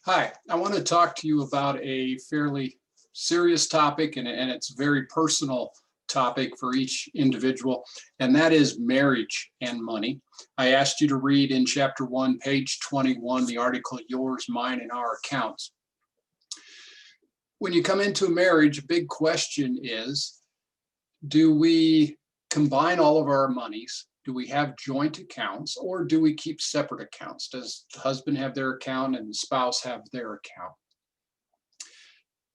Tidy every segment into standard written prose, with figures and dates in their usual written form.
Hi, I want to talk to you about a fairly serious topic, and it's a very personal topic for each individual, and that is marriage and money. I asked you to read in chapter 1, page 21, the article Yours, Mine, and Our Accounts. When you come into a marriage, a big question is, do we combine all of our monies? Do we have joint accounts, or do we keep separate accounts? Does the husband have their account and the spouse have their account?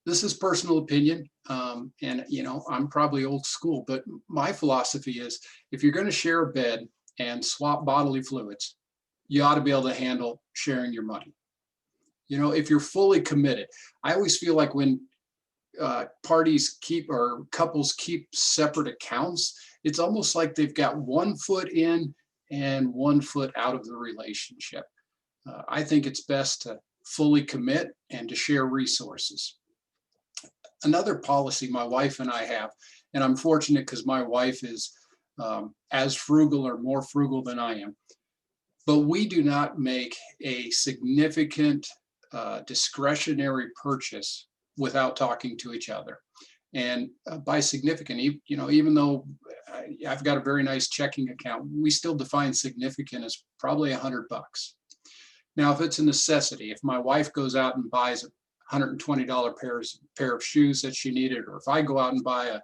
This is personal opinion, and I'm probably old school, but my philosophy is if you're going to share a bed and swap bodily fluids, you ought to be able to handle sharing your money. If you're fully committed, I always feel like when parties keep or couples keep separate accounts, it's almost like they've got one foot in and one foot out of the relationship. I think it's best to fully commit and to share resources. Another policy my wife and I have, and I'm fortunate because my wife is as frugal or more frugal than I am, but we do not make a significant discretionary purchase without talking to each other. And by significant, even though I've got a very nice checking account, we still define significant as probably $100. Now, if it's a necessity, if my wife goes out and buys a $120 pair of shoes that she needed, or if I go out and buy a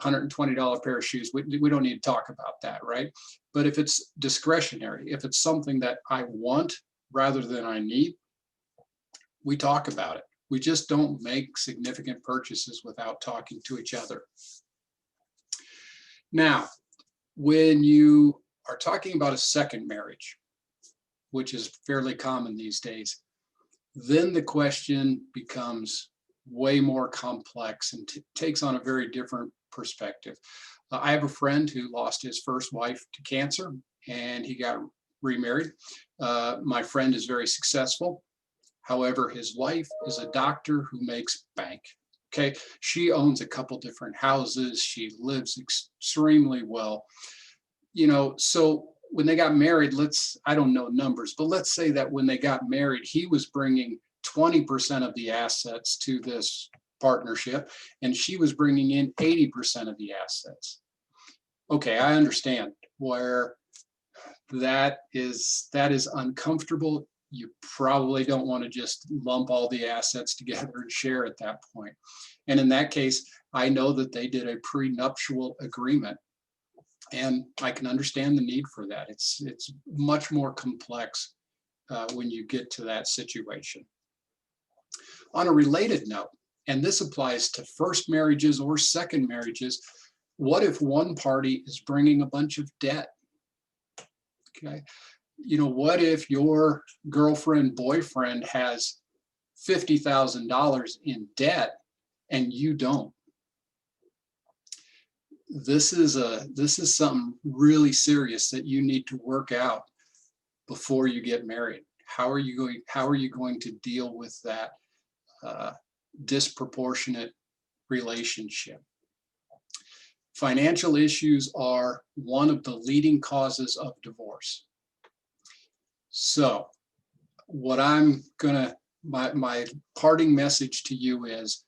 $120 pair of shoes, we don't need to talk about that, right? But if it's discretionary, if it's something that I want rather than I need, we talk about it. We just don't make significant purchases without talking to each other. Now, when you are talking about a second marriage, which is fairly common these days, then the question becomes way more complex and takes on a very different perspective. I have a friend who lost his first wife to cancer, and he got remarried. My friend is very successful. However, his wife is a doctor who makes bank. Okay, she owns a couple different houses. She lives extremely well. So when they got married, I don't know numbers, but let's say that when they got married, he was bringing 20% of the assets to this partnership, and she was bringing in 80% of the assets. Okay, I understand where that is uncomfortable. You probably don't want to just lump all the assets together and share at that point. And in that case, I know that they did a prenuptial agreement, and I can understand the need for that. It's much more complex when you get to that situation. On a related note, and this applies to first marriages or second marriages, what if one party is bringing a bunch of debt? Okay. What if your girlfriend, boyfriend has $50,000 in debt and you don't? This is something really serious that you need to work out before you get married. How are you going to deal with that disproportionate relationship? Financial issues are one of the leading causes of divorce. So my parting message to you is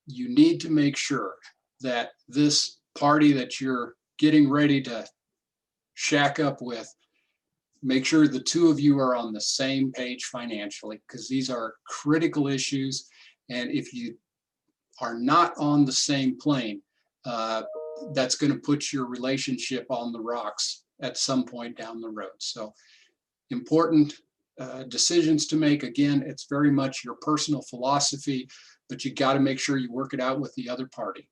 you need to make sure that this party that you're getting ready to shack up with, make sure the two of you are on the same page financially, because these are critical issues. And if you are not on the same plane, that's going to put your relationship on the rocks at some point down the road. So important decisions to make. Again, it's very much your personal philosophy, but you got to make sure you work it out with the other party.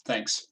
Thanks.